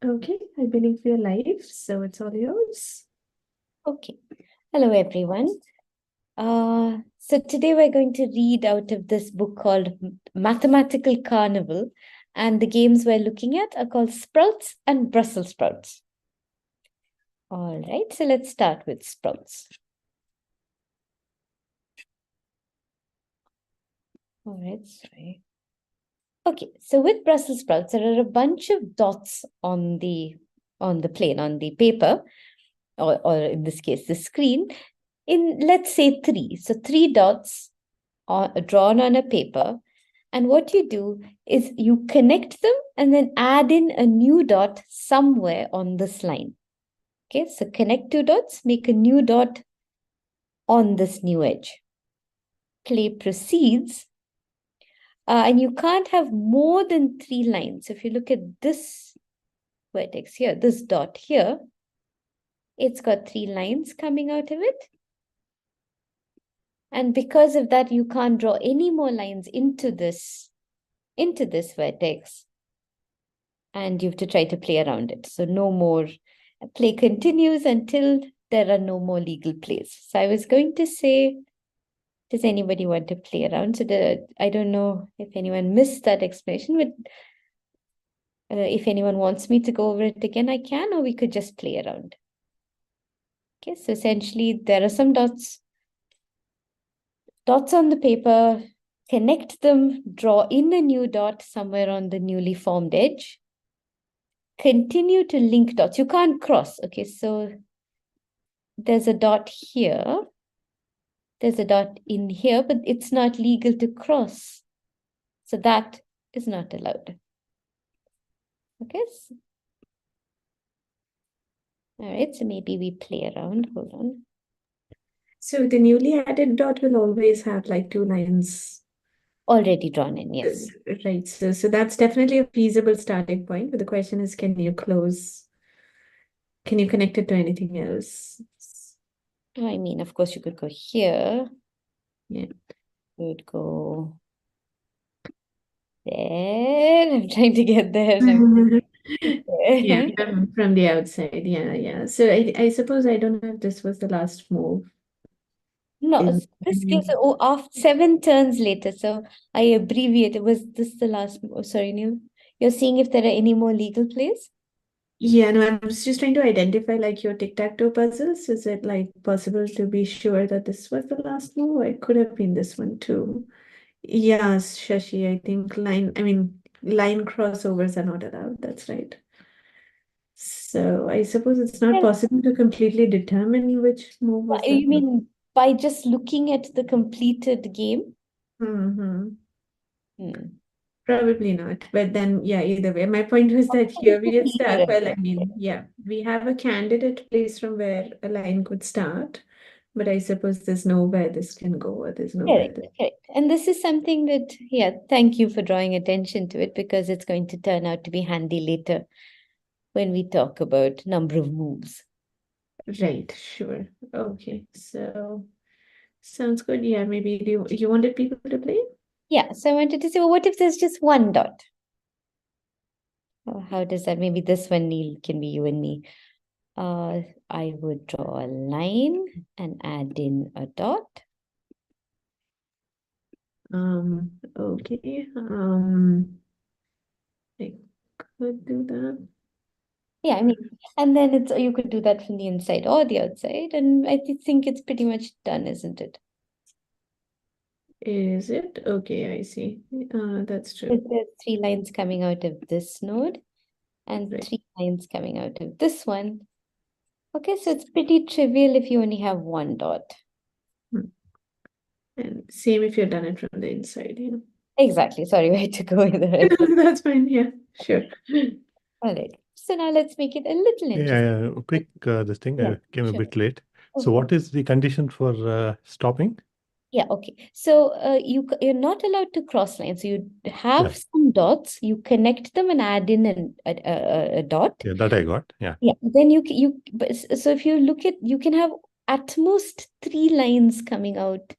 Okay, I believe we are live, so it's all yours. Okay. Hello, everyone. So today we're going to read out of this book called Mathematical Carnival, and the games we're looking at are called Sprouts and Brussels Sprouts. All right, so let's start with Sprouts. All right, sorry. Okay, so with Brussels sprouts, there are a bunch of dots on the plane, on the paper, or in this case, the screen, in let's say 3. So 3 dots are drawn on a paper. And what you do is you connect them and then add in a new dot somewhere on this line. Okay, so connect 2 dots, make a new dot on this new edge. Play proceeds. And you can't have more than 3 lines. If you look at this vertex here, this dot here, it's got 3 lines coming out of it. And because of that, you can't draw any more lines into this vertex. And you have to try to play around it. So no more. Play continues until there are no more legal plays. So I was going to say, does anybody want to play around? So I don't know if anyone missed that explanation, but if anyone wants me to go over it again, I can, or we could just play around. Okay, so essentially there are some dots on the paper, connect them, draw in a new dot somewhere on the newly formed edge. Continue to link dots. You can't cross. Okay, so there's a dot here. There's a dot in here, but it's not legal to cross. So that is not allowed. Okay. All right, so maybe we play around. Hold on. So the newly added dot will always have like 2 lines. Already drawn in, yes. Right, so that's definitely a feasible starting point, but the question is, can you connect it to anything else? I mean, of course, you could go here. Yeah. You would go there. I'm trying to get there. Yeah, from the outside. Yeah. So I suppose, I don't know if this was the last move. No, this gives after 7 turns later. So I abbreviated. Was this the last? Oh, sorry, Neil. You're seeing if there are any more legal plays? Yeah, no, I was just trying to identify like your tic-tac-toe puzzles. Is it like possible to be sure that this was the last move? It could have been this one too. Yes, Shashi, I think line crossovers are not allowed. That's right. So I suppose it's not possible to completely determine which move was that. You mean by just looking at the completed game? Mm-hmm. Probably not. But then, yeah, either way. My point was that here we had start. Well, I mean, yeah, we have a candidate place from where a line could start, but I suppose there's nowhere this can go, or there's nowhere this. Correct. And this is something that, yeah, thank you for drawing attention to it, because it's going to turn out to be handy later when we talk about number of moves. Right, sure. Okay, so sounds good. Yeah, maybe you wanted people to play? Yeah, so I wanted to say, well, what if there's just one dot? How does that? Maybe this one, Neil, can be you and me. I would draw a line and add in a dot. Okay. I could do that. Yeah, I mean, and then you could do that from the inside or the outside, and I think it's pretty much done, isn't it? Is it? Okay, I see. That's true. There's 3 lines coming out of this node and 3 lines coming out of this one. Okay, so it's pretty trivial if you only have 1 dot. And same if you've done it from the inside, yeah. Exactly. Sorry, we had to go in there. That's fine, yeah, sure. All right. So now let's make it a little interesting. Yeah, quick, this thing, I came a bit late. Okay. So what is the condition for stopping? Yeah, okay. So you're not allowed to cross lines. So you have some dots, you connect them and add in a dot. Yeah, that I got. Yeah. Yeah. Then so if you look at, you can have at most 3 lines coming out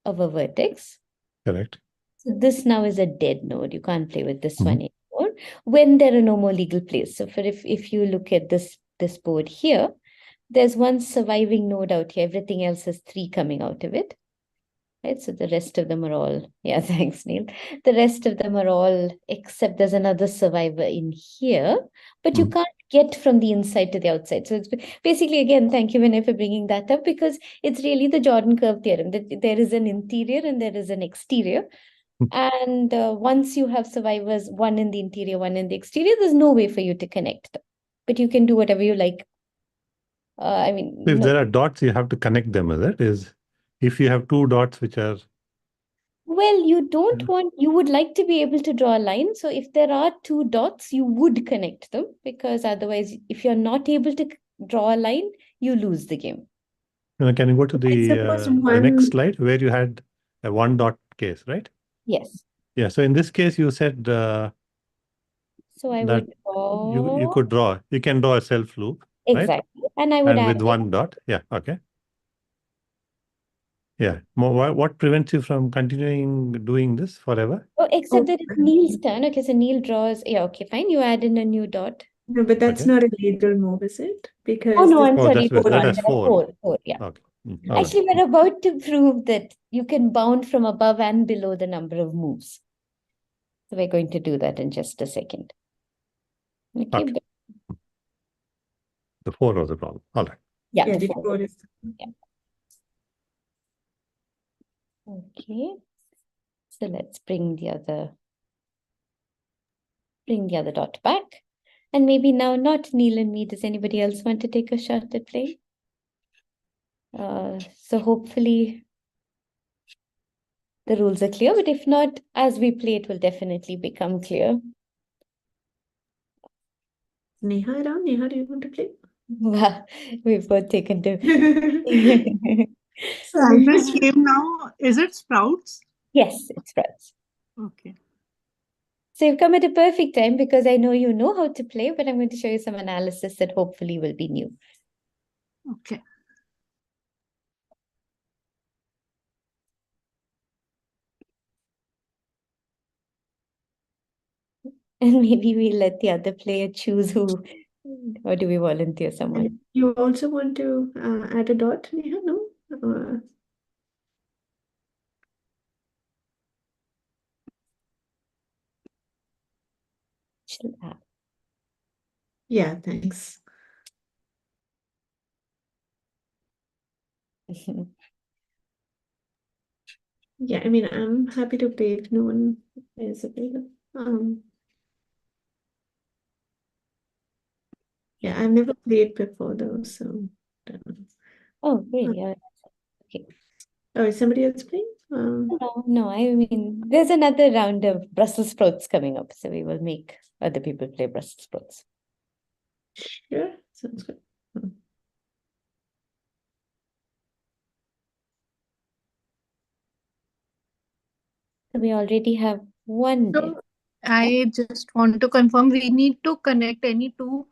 of a vertex. Correct. So this now is a dead node. You can't play with this one anymore. when there are no more legal plays. So if you look at this board here, there's one surviving node out here. Everything else has 3 coming out of it. Right, so the rest of them are all, yeah, thanks, Neil. The rest of them are all, except there's another survivor in here, but you can't get from the inside to the outside. So it's basically, again, thank you, Vinay, for bringing that up, because it's really the Jordan curve theorem, that there is an interior and there is an exterior. And once you have survivors, one in the interior, one in the exterior, there's no way for you to connect them. But you can do whatever you like. I mean, If no. there are dots, you have to connect them, is it? If you have 2 dots which are... Well, you don't want, you would like to be able to draw a line. So if there are 2 dots, you would connect them, because otherwise, if you're not able to draw a line, you lose the game. Can you go to I suppose the next slide where you had a 1 dot case, right? Yes. Yeah. So in this case, you said So I that would you draw. you can draw a self loop, right? Exactly. And I would And add with 1 dot. Yeah. Okay. Yeah. What prevents you from continuing doing this forever? Oh, except that it's Neil's turn. Okay, so Neil draws. Yeah, okay, fine. You add in a new dot. No, but that's Okay. not a legal move, is it? Because Oh, no, I'm Oh, sorry. that Hold on. has There are 4. 4, yeah. Okay. All right. Actually, we're about to prove that you can bound from above and below the number of moves. So we're going to do that in just a second. Okay. Okay. The 4 was the problem. All right. Yeah, yeah, the the 4. code is Yeah. Okay. So let's bring the other dot back. And maybe now not Neil and me. Does anybody else want to take a shot at playing? So hopefully the rules are clear, but if not, as we play, it will definitely become clear. Neha around. Neha, do you want to play? Wow, we've both taken to. So this game now, is it sprouts? Yes, it's Sprouts. Okay. So you've come at a perfect time, because I know you know how to play, but I'm going to show you some analysis that hopefully will be new. Okay. And maybe we let the other player choose who, or do we volunteer someone? You also want to add a dot, Neha? No? Chill out. Yeah, thanks. Yeah, I mean, I'm happy to play if no one is available. Yeah, I've never played before though, so don't know. Oh, really? Okay. Oh, is somebody else playing? No, I mean, there's another round of Brussels sprouts coming up, so we will make other people play Brussels sprouts. Sure, sounds good. So we already have one dead. So I just want to confirm we need to connect any 2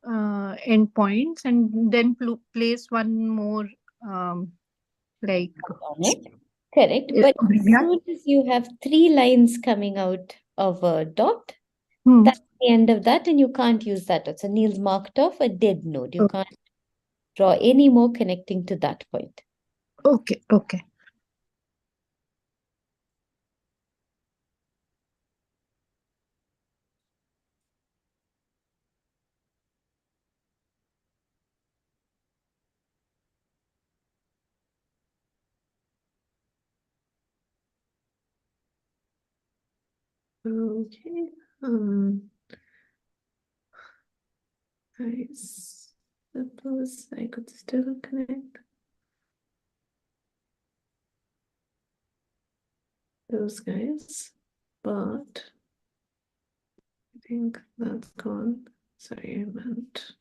endpoints and then place one more like On it. Correct. But as yeah. soon as you have 3 lines coming out of a dot, Hmm. that's the end of that, and you can't use that dot. So Neil's marked off a dead node. You can't draw any more connecting to that point. Okay. Okay. Okay. I suppose I could still connect those guys, but I think that's gone. Sorry, I meant.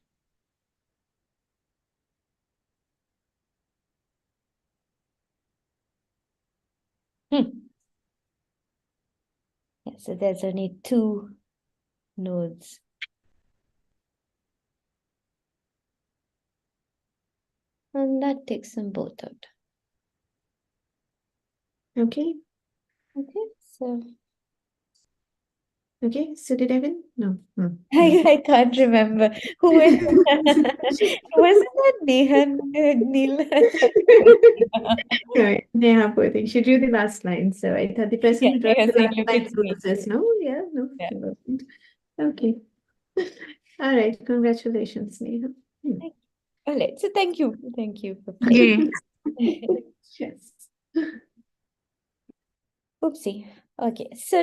Yeah, so there's only 2 nodes. And that takes them both out. Okay. Okay, so Okay, so did I win? No. No. I can't remember who was wasn't that Neha Neil? No, Neha, poor thing. She drew the last line, so I thought the person Yeah, who draws Neha the saying, last look, line it's me. loses. No, yeah, no, Yeah. she wasn't. Okay. All right, congratulations, Neha. All right, so thank you for playing. Yay. Yes. Oopsie. Okay, so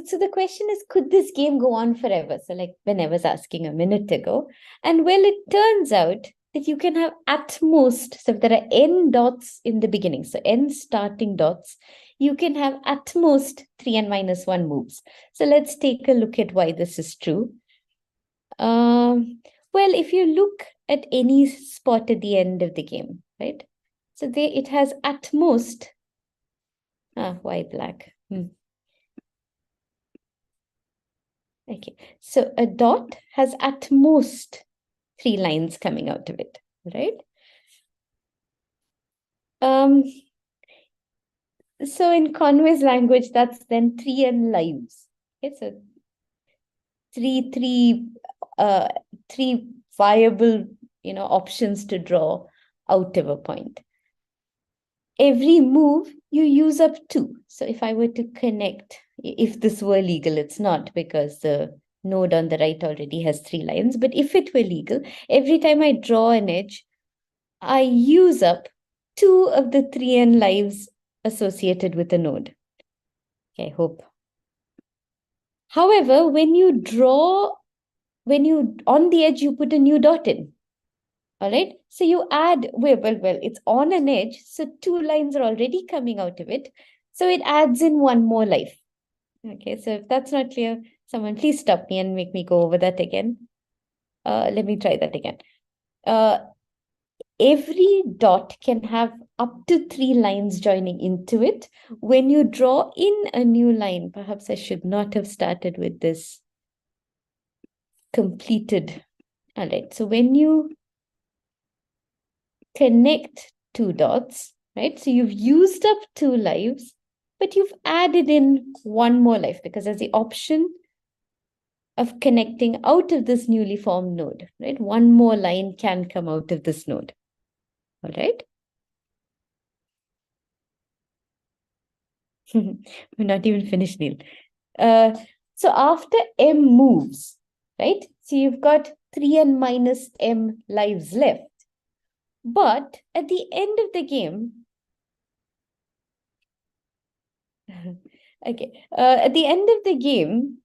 so the question is, could this game go on forever? So like when I was asking a minute ago, and well, it turns out that you can have at most, so if there are n dots in the beginning, so n starting dots, you can have at most 3n minus 1 moves. So let's take a look at why this is true. Well, if you look at any spot at the end of the game, right? So it has at most, why black? Okay, so a dot has at most 3 lines coming out of it, right? So in Conway's language, that's then 3n lives. Okay, so three viable, options to draw out of a point. Every move you use up 2. So if I were to connect, if this were legal, it's not, because the node on the right already has 3 lines. But if it were legal, every time I draw an edge, I use up 2 of the 3n lives associated with the node. Okay, I hope. However, when you on the edge, you put a new dot in. All right, so you add, well, it's on an edge, so 2 lines are already coming out of it. So it adds in 1 more life. Okay, so if that's not clear, someone please stop me and make me go over that again. Let me try that again. Every dot can have up to 3 lines joining into it. When you draw in a new line, perhaps I should not have started with this completed. All right, so when you connect 2 dots, right? So you've used up 2 lives, but you've added in 1 more life because there's the option of connecting out of this newly formed node, right? 1 more line can come out of this node, all right? We're not even finished, Neil. So after m moves, right? So you've got 3n minus m lives left. But at the end of the game, okay, at the end of the game,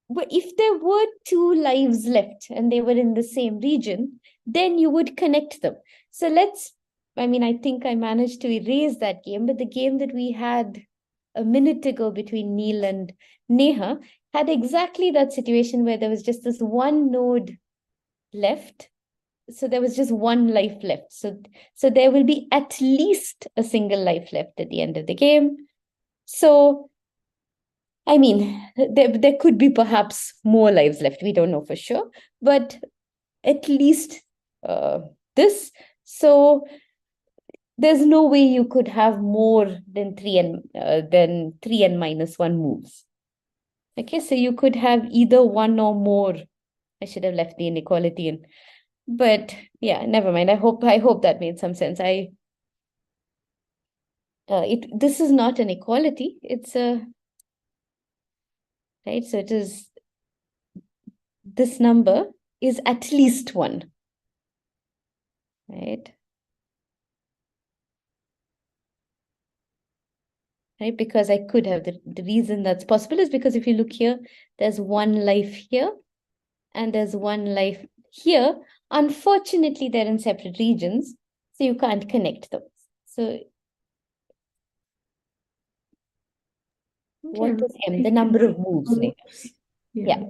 if there were 2 lives left and they were in the same region, then you would connect them. So I think I managed to erase that game, but the game that we had a minute ago between Neil and Neha had exactly that situation where there was just this 1 node left. So there was just 1 life left. So there will be at least a single life left at the end of the game. So, there could be perhaps more lives left. We don't know for sure, but at least this. So there's no way you could have more than 3n minus 1 moves. Okay, so you could have either 1 or more. I should have left the inequality in, but yeah, never mind. I hope that made some sense. This is not an equality. It's a right. So it is, this number is at least 1, right? Right, because I could have the reason that's possible is because if you look here, there's 1 life here and there's 1 life here. Unfortunately, they're in separate regions, so you can't connect them. So what is m? The number of moves. Yeah.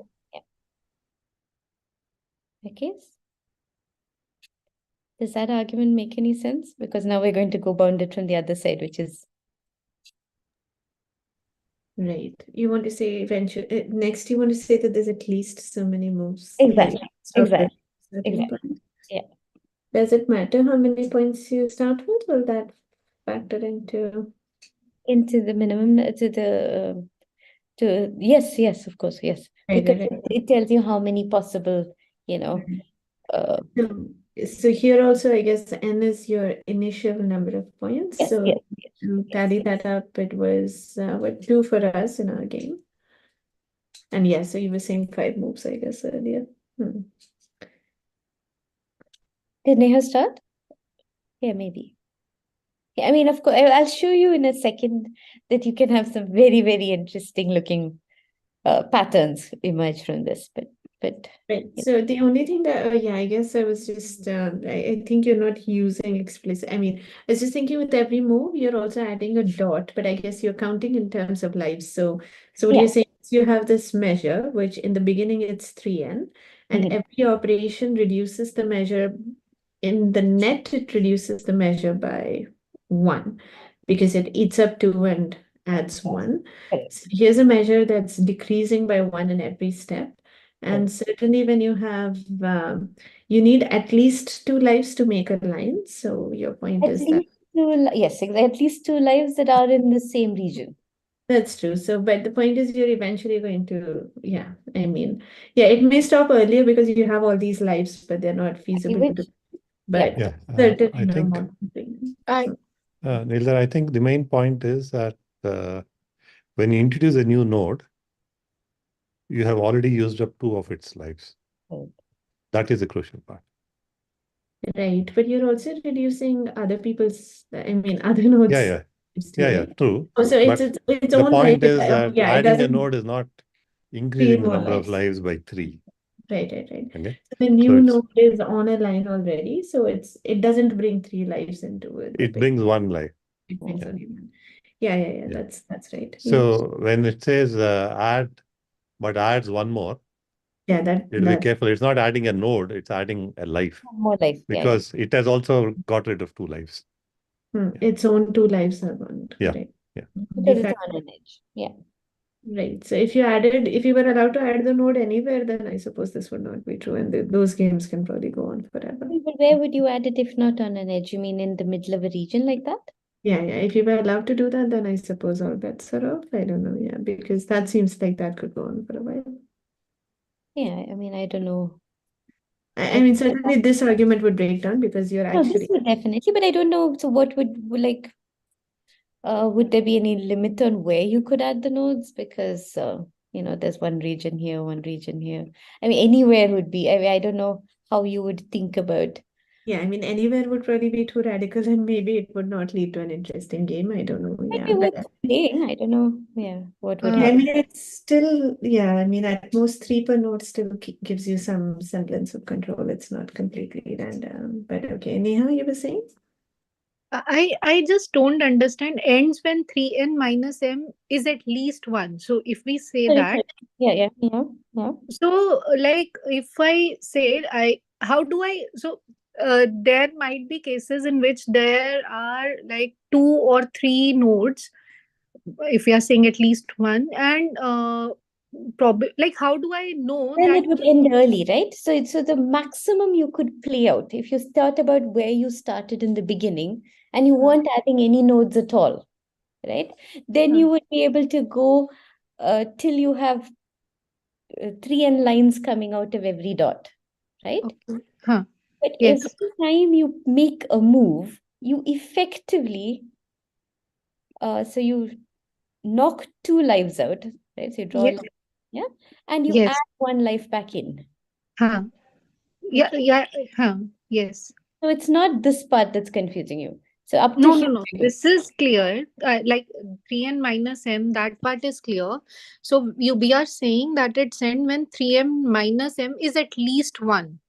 Okay. Does that argument make any sense? Because now we're going to go bound it from the other side, which is right. You want to say eventually next you want to say that there's at least so many moves. exactly. Yeah. Does it matter how many points you start with? Will that factor into the minimum, Yes, of course, yes. Right, Because right, right. it tells you how many possible, uh, So here also, I guess n is your initial number of points. yes, So yes, to yes. tally that up, it was what, 2 for us in our game. And yeah, so you were saying 5 moves, I guess, earlier. Did Neha start? Yeah, maybe. Yeah, I mean, of course, I'll show you in a second that you can have some very, very interesting looking patterns emerge from this. But Right. yeah. So the only thing that, yeah, I guess I was just, I think you're not using explicit. I mean, I was just thinking with every move, you're also adding a dot, but I guess you're counting in terms of lives. So what Yeah. you're saying is you have this measure, which in the beginning it's 3n, and Mhm. every operation reduces the measure. In the net, it reduces the measure by 1 because it eats up 2 and adds 1. Correct. So here's a measure that's decreasing by 1 in every step. And certainly when you have, you need at least 2 lives to make a line. So your point At is that least yes, at least 2 lives that are in the same region. that's true. So, but the point is you're eventually going to, yeah, I mean, yeah, it may stop earlier because you have all these lives, but they're not feasible Which, to, but Yeah, certainly I no think, more something. I Nilda, I think the main point is that when you introduce a new node, you have already used up 2 of its lives. Right. That is the crucial part. Right, but you're also reducing other people's, I mean, other nodes. Yeah, true. Oh, so it's But its the own life. point is Oh, that yeah, it adding a doesn't node is not create increasing the more number of lives. lives by 3. Right. Okay. So the So new it's node is on a line already, so it doesn't bring 3 lives into it. it brings 1 life. It brings Yeah. only 1. Yeah. Yeah. That's right. Yeah. So when it says add, but adds 1 more, Yeah, you have to be careful. It's not adding a node, it's adding a life More life. Yeah. because it has also got rid of 2 lives. its own 2 lives are gone. Yeah. Right. Yeah. Because The it's fact- on an edge. Yeah. Right. So if you were allowed to add the node anywhere, then I suppose this would not be true, and those games can probably go on forever. But where would you add it if not on an edge? You mean in the middle of a region like that? Yeah. If you were allowed to do that, then I suppose all bets are off. I don't know. Yeah, because that seems like that could go on for a while. Yeah, I mean, I don't know. I mean, certainly this argument would break down because you're No, this actually. would definitely, but I don't know. So what would there be any limit on where you could add the nodes? Because, there's one region here, one region here. I mean, anywhere would be, I don't know how you would think about. Yeah, I mean, anywhere would probably be too radical, and maybe it would not lead to an interesting game. I don't know. Yeah, Maybe but worth playing. I don't know. Yeah, what would I happen? mean, it's still, yeah, I mean, at most 3 per node still gives you some semblance of control. It's not completely random. But okay, Neha, you were saying? I just don't understand. Ends when 3n minus m is at least 1. So if we say Sorry, that, sorry. Yeah. so like if I say how do I, so there might be cases in which there are like 2 or 3 nodes, if we are saying at least one, and probably like how do I know Then that? it would end early, right? So the maximum you could play out if you thought about where you started in the beginning and you weren't adding any nodes at all, right? Then you would be able to go till you have 3n lines coming out of every dot, right? Okay. Huh. But Yes. every time you make a move, you effectively, so you knock 2 lives out, right? So you draw, Yes. and you Yes. add 1 life back in. Huh. Yeah. Huh. Yes. So it's not this part that's confusing you. So up to No, here, no. This is clear. Like 3n minus m, that part is clear. So we are saying that it's end when 3m minus m is at least 1.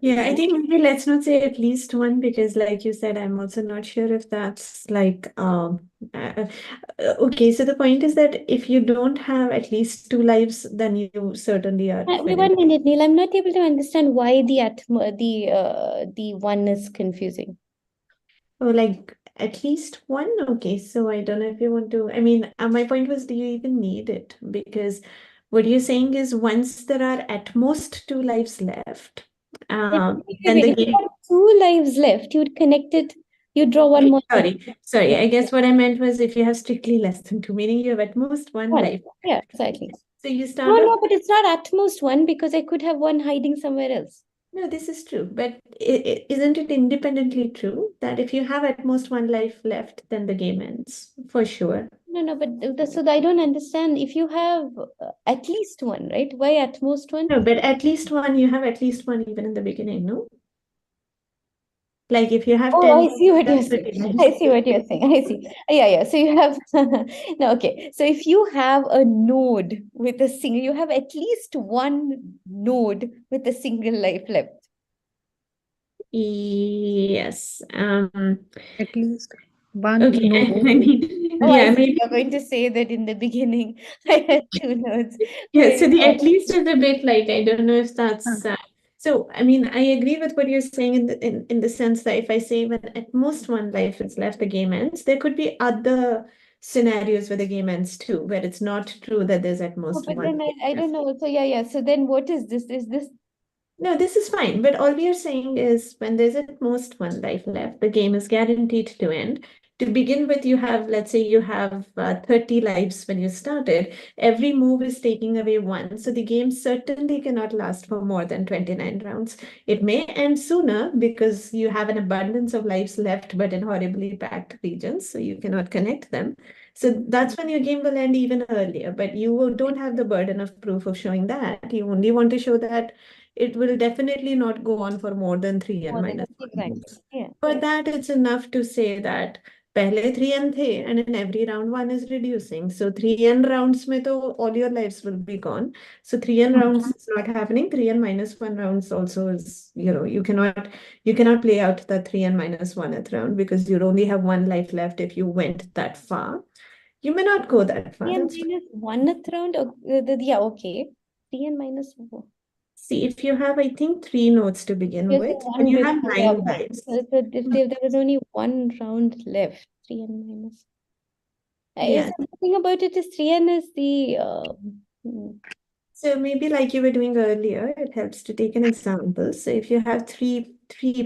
Yeah, I think maybe let's not say at least 1 because, like you said, I'm also not sure if that's like okay. So the point is that if you don't have at least 2 lives, then you certainly are Wait finished. 1 minute, Neil. I'm not able to understand why the 1 is confusing. Oh, like at least 1? Okay, so I don't know if you want to. I mean, my point was, do you even need it? Because what you're saying is once there are at most 2 lives left, then the If you game. have 2 lives left, you would connect it You draw one more. Sorry. Yeah. I guess what I meant was if you have strictly less than two, meaning you have at most one One. life. Yeah, exactly. So you No, start off. no, but it's not at most one because I could have one hiding somewhere else. No, this is true, but isn't it independently true that if you have at most one life left, then the game ends for sure? No, but so I don't understand. If you have at least one, right? Why at most one? No, but at least one, you have at least one even in the beginning, no? Like if you have Oh, 10, I see what you're that's saying. 39. I see what you're saying. I see. Yeah. So you have no, okay. So if you have a node with a single, you have at least one node with a single life left. Yes. At least one Okay. node. I mean, Oh, I yeah, see. maybe. You're going to say that in the beginning I had two nodes. Yeah, so the Wait, at least is a bit like I don't know if that's so I mean I agree with what you're saying in the sense that if I say when at most one life is left, the game ends, there could be other scenarios where the game ends too, where it's not true that there's at oh, most but one then I life. don't know. So yeah. So then what is this? Is this No, this is fine. But all we are saying is when there's at most one life left, the game is guaranteed to end. To begin with, you have, let's say you have 30 lives when you started. Every move is taking away one. So the game certainly cannot last for more than 29 rounds. It may end sooner because you have an abundance of lives left, but in horribly packed regions. So you cannot connect them. So that's when your game will end even earlier. But you don't have the burden of proof of showing that. You only want to show that it will definitely not go on for more than 3n more than minus 1 exactly? moves. Yeah. For that, it's enough to say that पहले 3n the, and in every round 1 is reducing. So 3n rounds mein to all your lives will be gone. So 3n rounds is not happening. 3n minus 1 rounds also is, you cannot play out the 3n minus 1th round because you only have one life left if you went that far. You may not go that far. 3n That's fine. minus 1th round. Yeah, okay. 3n minus 1. See, if you have, I think, 3 notes to begin You're saying with, then one you have before, 9 lives. So if there was only one round left, 3n minus. Yeah. Something about it is 3n is the So maybe like you were doing earlier, it helps to take an example. So if you have three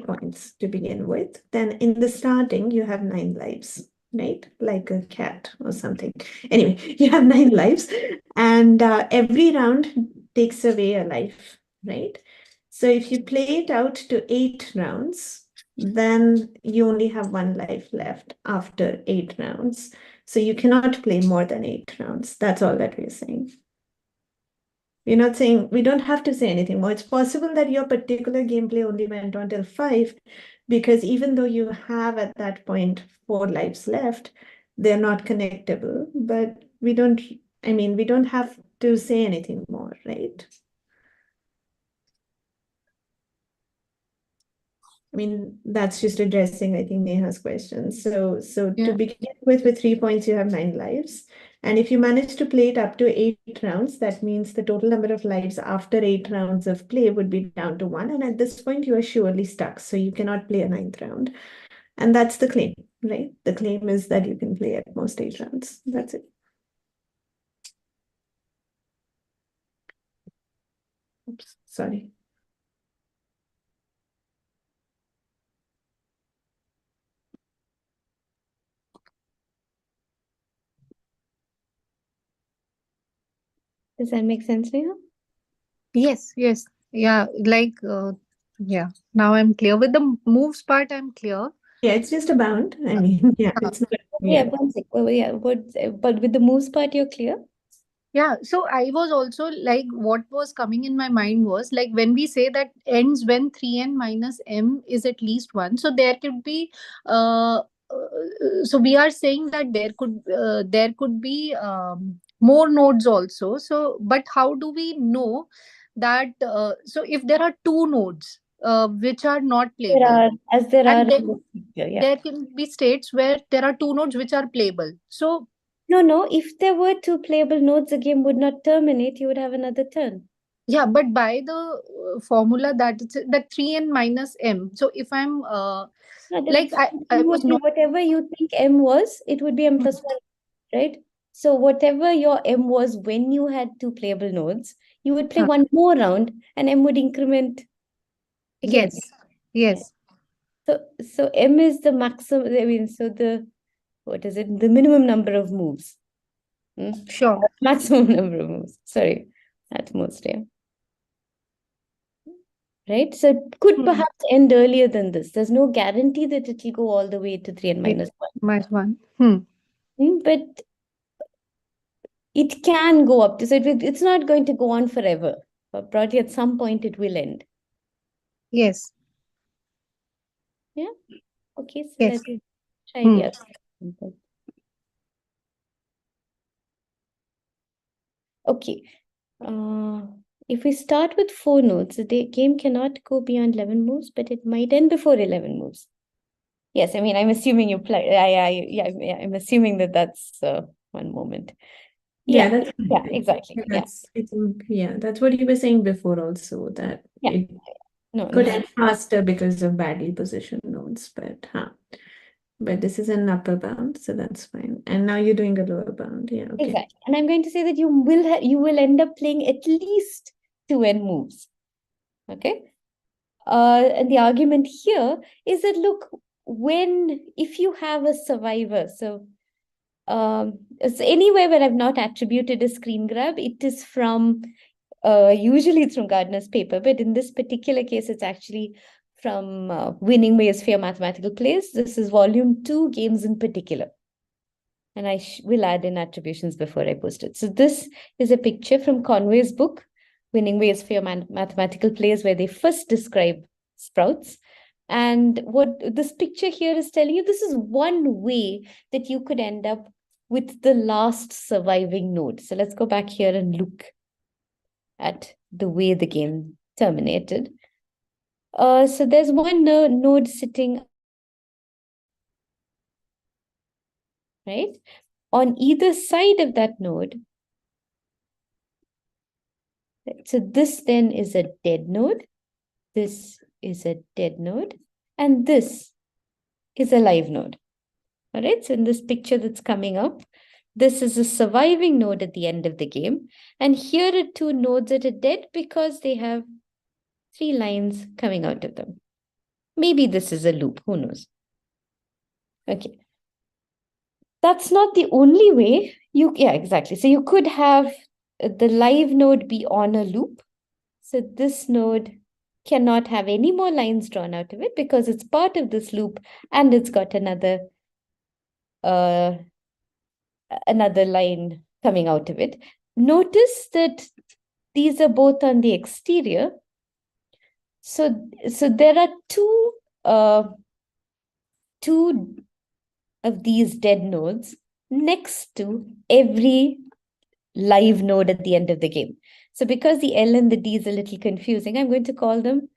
points to begin with, then in the starting you have 9 lives, right? Like a cat or something. Anyway, you have 9 lives, and every round takes away a life, right? So if you play it out to 8 rounds, then you only have 1 life left after 8 rounds. So you cannot play more than 8 rounds. That's all that we're saying. We're not saying we don't have to say anything more. It's possible that your particular gameplay only went on till 5 because even though you have at that point 4 lives left, they're not connectable. But we don't have to say anything more, right? I mean, that's just addressing, I think, Neha's question. So to begin with 3 points, you have 9 lives. And if you manage to play it up to 8 rounds, that means the total number of lives after 8 rounds of play would be down to 1. And at this point, you are surely stuck. So you cannot play a 9th round. And that's the claim, right? The claim is that you can play at most 8 rounds. That's it. Oops, sorry. Does that make sense, Neha? Yes. Yeah, like yeah. Now I'm clear. With the moves part, I'm clear. Yeah, it's just a bound. I mean, yeah, it's not. Yeah, Yeah. one sec. But with the moves part, you're clear? Yeah, so I was also like, what was coming in my mind was like when we say that ends when 3n minus m is at least 1. So there could be, so we are saying that there could be more nodes also. So, but how do we know that? So if there are two nodes which are not playable, There are and in this picture, yeah. there can be states where there are two nodes which are playable. So No. If there were two playable nodes, the game would not terminate. You would have another turn. yeah, but by the formula that it's that 3n minus m. So if I'm No, like I was not. whatever you think m was, it would be m plus 1, right? So whatever your m was when you had two playable nodes, you would play Huh. one more round and m would increment again. Yes, yes. So M is the maximum, I mean, so what is it? The minimum number of moves. Sure. Maximum number of moves. Sorry, at most, yeah. Right? So it could perhaps end earlier than this. There's no guarantee that it will go all the way to 3n minus 1. -1. But it can go up to, so it's not going to go on forever. But probably at some point it will end. Yes. Yeah. Okay, so Yes. let's try the other example. Okay. If we start with 4 nodes, the game cannot go beyond 11 moves, but it might end before 11 moves. Yes, I mean, I'm assuming you play. I'm assuming that that's one moment. Yeah, Yeah, that's yeah, exactly. Yeah, that's I think that's what you were saying before also, that yeah. it No, could no. end faster because of badly positioned nodes, but this is an upper bound, so that's fine. And now you're doing a lower bound. Yeah, okay. Exactly. And I'm going to say that you will end up playing at least 2n moves. Okay. And the argument here is that, look, if you have a survivor, so it's anywhere where I've not attributed a screen grab, it is from usually it's from Gardner's paper, but in this particular case, it's actually from Winning Ways for Your Mathematical Plays. This is volume 2, Games in Particular. And I will add in attributions before I post it. So this is a picture from Conway's book, Winning Ways for Your Mathematical Plays, where they first describe sprouts. And what this picture here is telling you, this is one way that you could end up with the last surviving node. So let's go back here and look at the way the game terminated. So there's one node sitting, right? On either side of that node. So this then is a dead node. This is a dead node. And this is a live node. All right. So in this picture that's coming up, this is a surviving node at the end of the game. And here are 2 nodes that are dead because they have 3 lines coming out of them. Maybe this is a loop. Who knows? Okay. That's not the only way. Yeah, exactly. So you could have the live node be on a loop. So this node cannot have any more lines drawn out of it because it's part of this loop and it's got another line coming out of it. Notice that these are both on the exterior. So there are two of these dead nodes next to every live node at the end of the game. So because the L and the D is a little confusing, I'm going to call them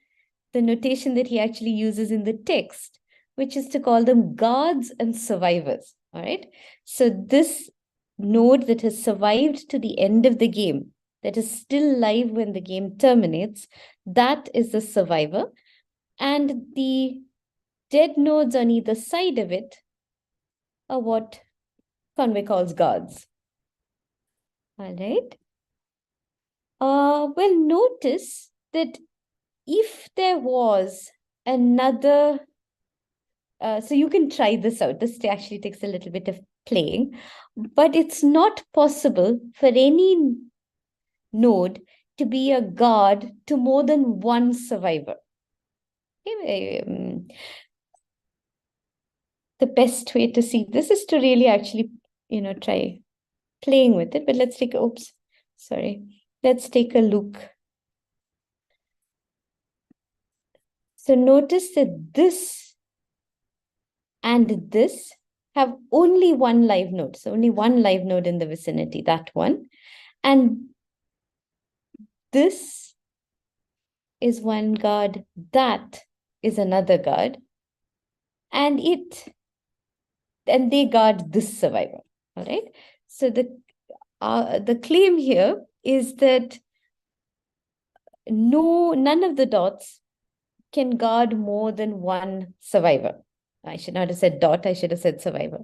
the notation that he actually uses in the text, which is to call them guards and survivors. All right. So this node that has survived to the end of the game, that is still live when the game terminates, that is the survivor. And the dead nodes on either side of it are what Conway calls guards. All right. Well, notice that if there was another, so you can try this out. This actually takes a little bit of playing, but it's not possible for any node to be a guard to more than one survivor. Okay. The best way to see this is to really actually, try playing with it. But let's take, let's take a look. So notice that this and this have only one live node. So only one live node in the vicinity, that one. And this is one guard, that is another guard. And they guard this survivor. All right. So the claim here is that none of the dots can guard more than one survivor. I should not have said dot, I should have said survivor.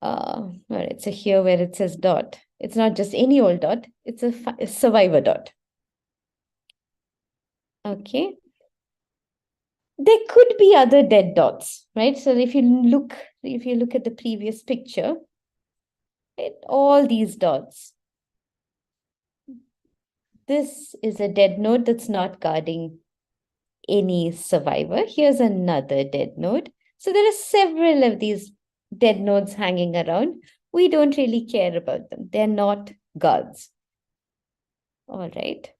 All right, so here where it says dot, it's not just any old dot, it's a survivor dot. Okay. there could be other dead dots, right? So if you look at the previous picture, right, all these dots, this is a dead node that's not guarding any survivor. Here's another dead node. So there are several of these dead nodes hanging around. We don't really care about them. They're not guards. All right.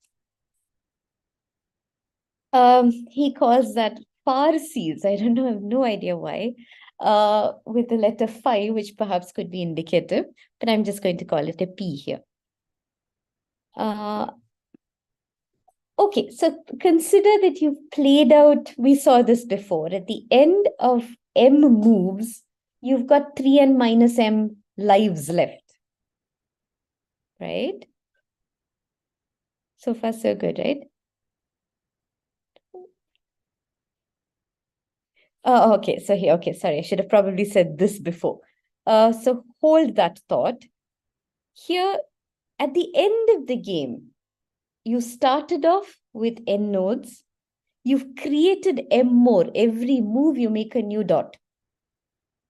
He calls that Parsis. I don't know, I have no idea why. With the letter phi, which perhaps could be indicative, but I'm just going to call it a P here. Okay, so consider that you've played out, we saw this before, at the end of M moves, you've got 3n minus m lives left, right? So far, so good, right? Oh, okay, so here, okay, sorry, I should have probably said this before. So hold that thought. Here, at the end of the game, you started off with n nodes. You've created m more. Every move, you make a new dot,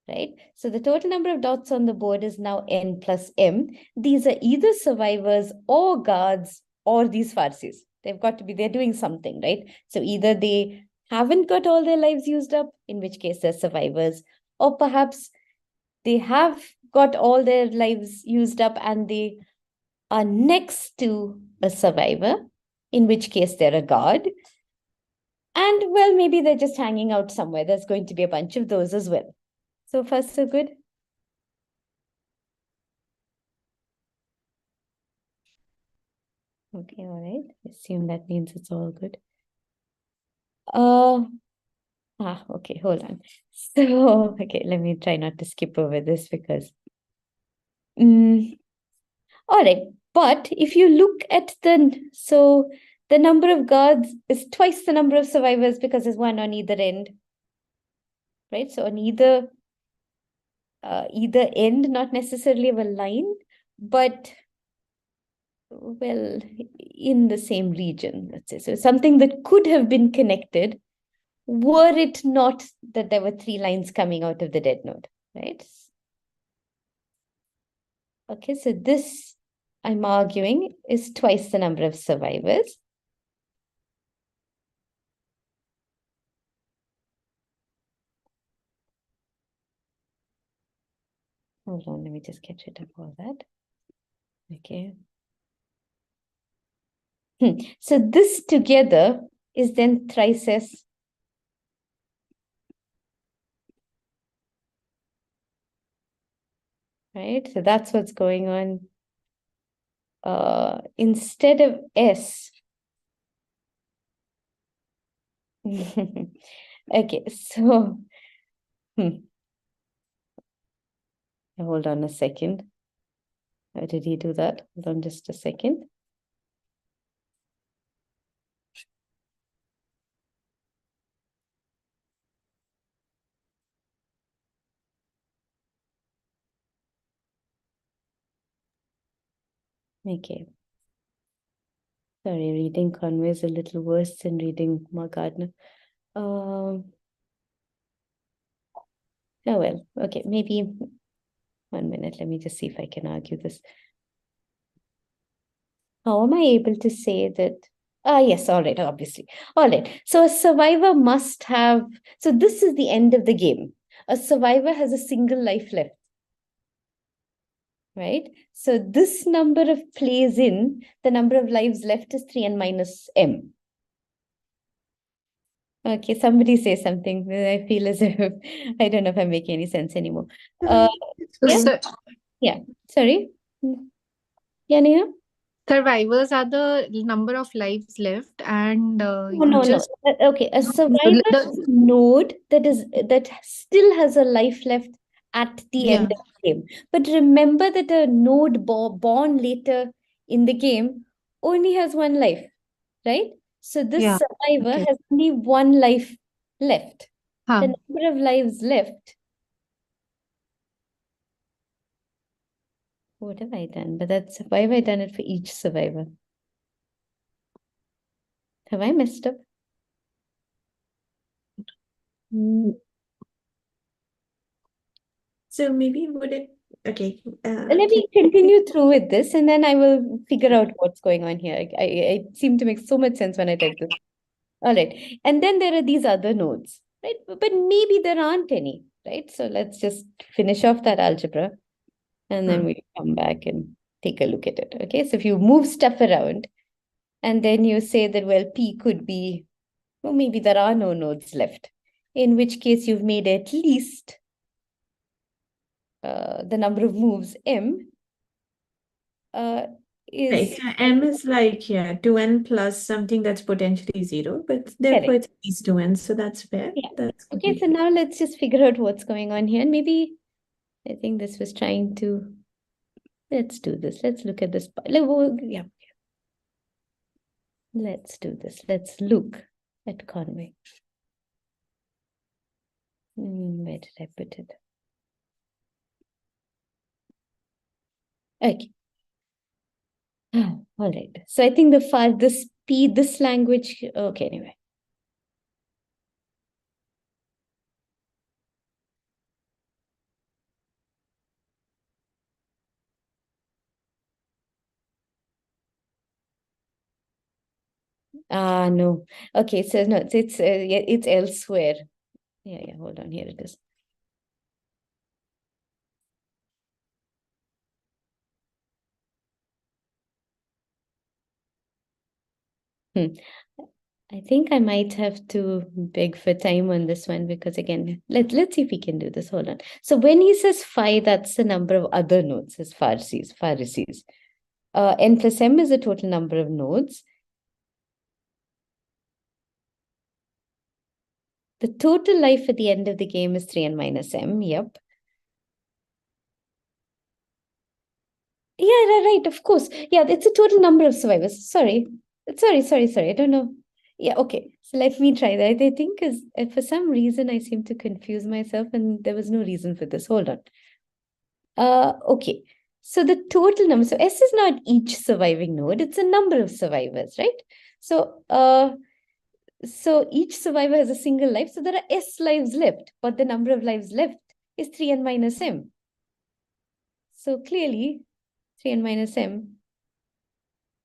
right? So the total number of dots on the board is now n plus m. These are either survivors or guards or these Farsis. They've got to be, they're doing something, right? So either they haven't got all their lives used up, in which case they're survivors, or perhaps they have got all their lives used up and they are next to a survivor, in which case they're a guard. And well, maybe they're just hanging out somewhere. There's going to be a bunch of those as well. So far, so good. Okay, all right. Assume that means it's all good. Okay, hold on. So, okay, let me try not to skip over this because all right. But if you look at the number of guards is twice the number of survivors because there's one on either end. Right? So on either end, not necessarily of a line, but well, in the same region, let's say. So something that could have been connected were it not that there were 3 lines coming out of the dead node, right? Okay, so this, I'm arguing, is twice the number of survivors. Hold on, let me just get rid of all that. Okay. So this together is then thrice S. Right? So that's what's going on. Instead of S. Okay, so hold on a second. How did he do that? Hold on just a second. Okay. Sorry, reading Conway is a little worse than reading Gardner. Oh well, okay, maybe 1 minute. Let me just see if I can argue this. How am I able to say that? Yes, all right, obviously. All right, so a survivor must have, so this is the end of the game. A survivor has a single life left. Right? So this number of plays in, the number of lives left is 3n minus m. Okay, somebody say something. I feel as if, I don't know if I'm making any sense anymore. Yeah, So, yeah, sorry. Yeah, Neha? survivors are the number of lives left, and No. Okay, a survivor is a node that still has a life left at the end of the game. But remember that a node born later in the game only has 1 life, right? So this survivor has only 1 life left. The number of lives left. What have I done? But that's, why have I done it for each survivor? Have I messed up? So maybe would it, okay. Let me continue through with this and then I will figure out what's going on here. It seemed to make so much sense when I typed this. All right. And then there are these other nodes, right? But maybe there aren't any, right? So let's just finish off that algebra and then we'll come back and take a look at it. Okay. So if you move stuff around and then you say that, well, P could be, well, maybe there are no nodes left, in which case you've made at least the number of moves M is Right. So M is like, yeah, 2n plus something that's potentially 0, but therefore correct. it's at least 2n, so that's fair. Yeah. That's Okay, so completely now let's just figure out what's going on here. And maybe I think this was trying to, let's do this. Let's look at this. Yeah. Let's do this. Let's look at Conway. Where did I put it? Okay. All right. So I think this language, okay, anyway. No. Okay, so no, it's elsewhere. Yeah, hold on, here it is. I think I might have to beg for time on this one because again, let's see if we can do this. Hold on. So when he says phi, that's the number of other nodes, his Pharisees. N plus M is the total number of nodes. The total life at the end of the game is 3n minus M. Yep. Yeah, right, of course. Yeah, it's a total number of survivors. Sorry. I don't know. Yeah, okay. So let me try that. I think is for some reason I seem to confuse myself and there was no reason for this. Hold on. Okay. So the total number, so S is not each surviving node, it's a number of survivors, right? So so each survivor has a single life. So there are S lives left, but the number of lives left is 3n minus M. So clearly 3n minus M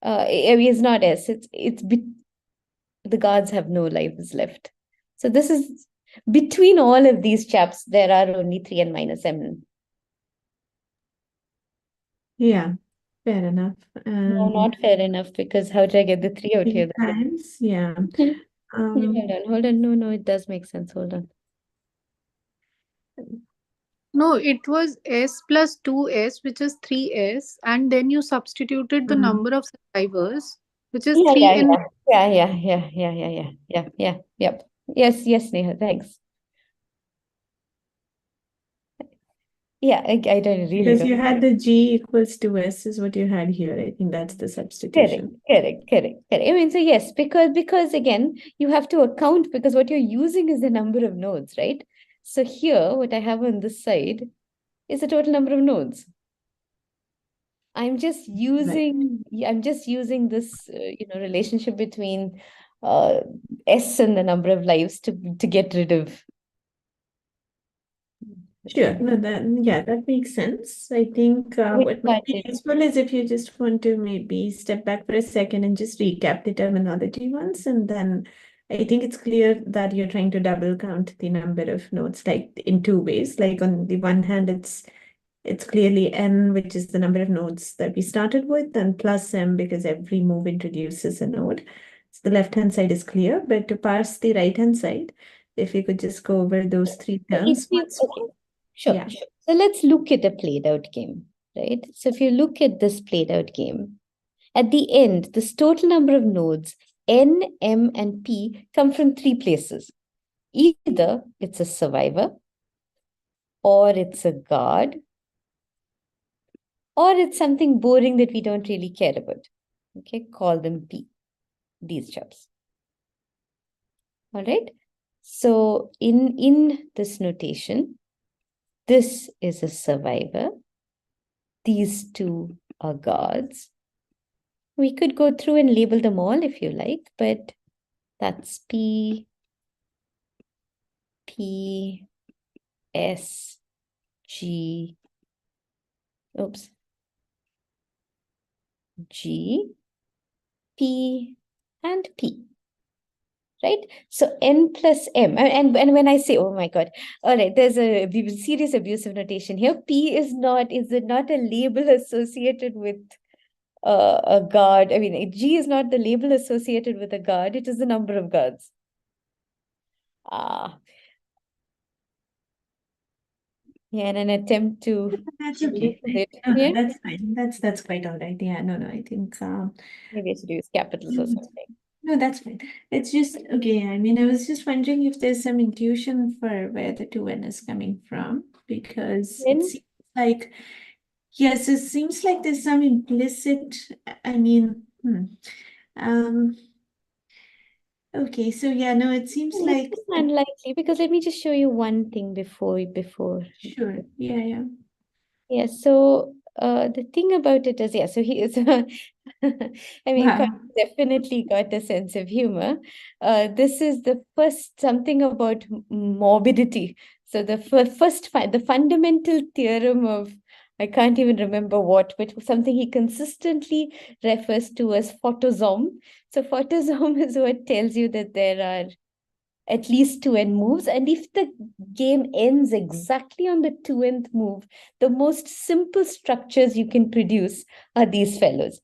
is not S. The guards have no lives left. So this is between all of these chaps, there are only 3n minus M. Yeah, fair enough. No, not fair enough because how did I get the 3 out here? Times, yeah. Hold on. No, it does make sense. Hold on. No, it was S plus 2S, which is 3S, and then you substituted the Mhm. number of survivors, which is Yeah, 3 yeah, and yeah. Yep. Yes, Neha, thanks. Yeah, I don't really Because don't. you had the G equals 2S is what you had here. I think that's the substitution. Correct. I mean, so yes, because again, you have to account because what you're using is the number of nodes, right? So here, what I have on this side is the total number of nodes. I'm just using this relationship between S and the number of lives to get rid of. Sure. No, that makes sense. I think what might be useful is if you just want to maybe step back for a second and just recap the terminology once, and then I think it's clear that you're trying to double count the number of nodes, like in two ways. Like on the one hand, it's clearly n, which is the number of nodes that we started with, and plus m because every move introduces a node. So the left-hand side is clear, but to parse the right-hand side, if you could just go over those three terms once more. Sure. So let's look at a played out game, right? So if you look at this played out game, at the end, this total number of nodes, N, M, and P, come from three places. Either it's a survivor, or it's a guard, or it's something boring that we don't really care about. Okay, call them P, these chaps. All right. So in this notation, this is a survivor. These two are guards. We could go through and label them all if you like, but that's P, P, S, G, oops, G, P, and P. Right? So N plus M. And when I say, oh my God, all right, there's a serious abusive notation here. P is not a label associated with a guard. I mean, G is not the label associated with a guard. It is the number of guards. Yeah, in an attempt to That's okay. Right? No, yeah, that's fine. That's quite all right. Yeah, no, I think maybe I should use capitals or something. no, that's fine. It's just okay. I mean, I was just wondering if there's some intuition for where the 2N is coming from, because it N? seems like, yes, it seems like there's some implicit, I mean, okay, so yeah, no, it seems like, It's unlikely, because let me just show you one thing before. sure, yeah. Yeah, so the thing about it is, yeah, so he is, I mean, Wow. definitely got a sense of humor. This is the first something about morbidity. So the the fundamental theorem of, I can't even remember what, but something he consistently refers to as photosome. So photosome is what tells you that there are at least 2N moves. And if the game ends exactly on the 2Nth move, the most simple structures you can produce are these fellows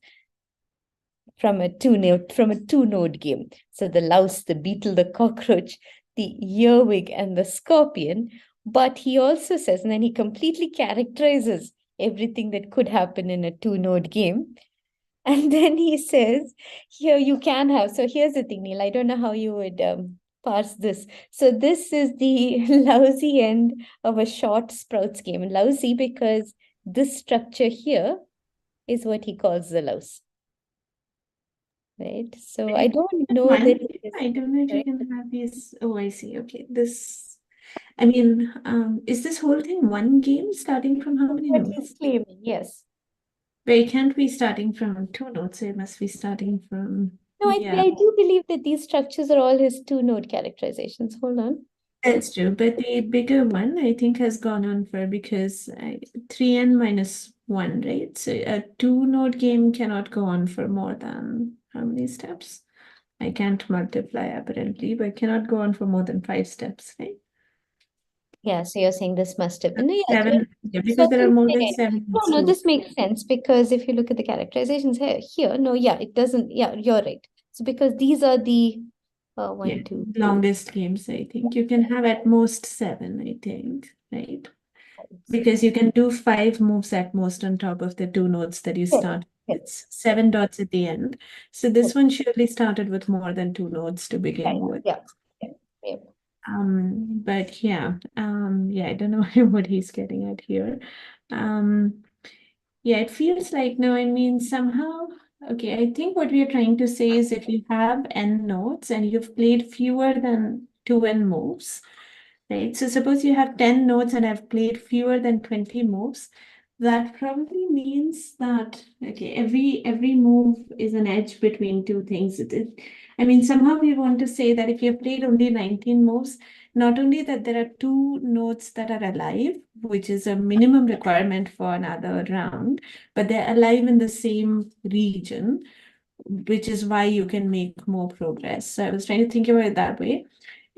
from a two-node game. So the louse, the beetle, the cockroach, the earwig, and the scorpion. But he also says, and then he completely characterizes everything that could happen in a two-node game. And then he says, here you can have, so here's the thing, Neil, I don't know how you would parse this. So this is the lousy end of a short sprouts game. Lousy because this structure here is what he calls the louse. Right? So I don't know that it is, I don't know if you right? can have these. Oh, I see. Okay, this. I mean, is this whole thing one game starting from how many What nodes? he's claiming, yes. But it can't be starting from 2 nodes. It must be starting from. No, Yeah, I do believe that these structures are all his two-node characterizations. Hold on. that's true. But the bigger one, I think, has gone on for because 3N minus 1, right? So a 2-node game cannot go on for more than how many steps? I can't multiply apparently, but cannot go on for more than 5 steps, right? Yeah, so you're saying this must have been, yeah, 7, yeah, because there are more than 7 No, this nodes. makes sense, because if you look at the characterizations here, no, yeah, it doesn't, yeah, you're right. So because these are the one, Yeah, 2, 3. longest games, I think. You can have at most 7, I think, right? Because you can do 5 moves at most on top of the 2 nodes that you start. It's 7 dots at the end. So this one surely started with more than 2 nodes to begin with. Yeah. But yeah, I don't know what he's getting at here. Yeah, it feels like, no, I mean, somehow, okay, I think what we are trying to say is if you have N nodes and you've played fewer than 2N moves, right? So suppose you have 10 nodes and I've played fewer than 20 moves, that probably means that, okay, every move is an edge between two things. I mean, somehow we want to say that if you've played only 19 moves, not only that there are 2 nodes that are alive, which is a minimum requirement for another round, but they're alive in the same region, which is why you can make more progress. So I was trying to think about it that way.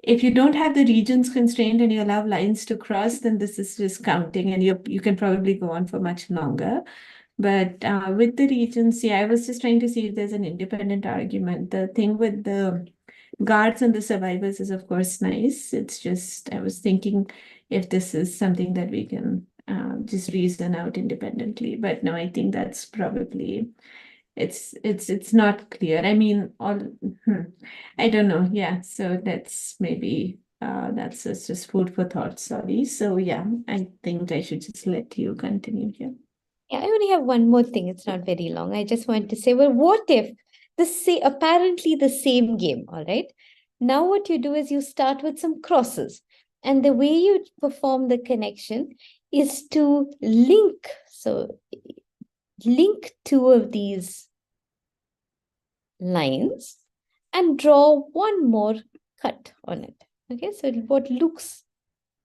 If you don't have the regions constrained and you allow lines to cross, then this is just counting and you can probably go on for much longer. But with the regions, yeah, I was just trying to see if there's an independent argument. The thing with the guards and the survivors is, of course, nice. It's just, I was thinking if this is something that we can just reason out independently. But no, I think that's probably, it's not clear. I mean, I don't know. Yeah, so that's maybe that's just food for thought. Sorry. So yeah, I think I should just let you continue here. Yeah, I only have one more thing. It's not very long. I just want to say, well, what if apparently the same game, all right? Now what you do is you start with some crosses. And the way you perform the connection is to link. So link two of these lines and draw one more cut on it. Okay, so what looks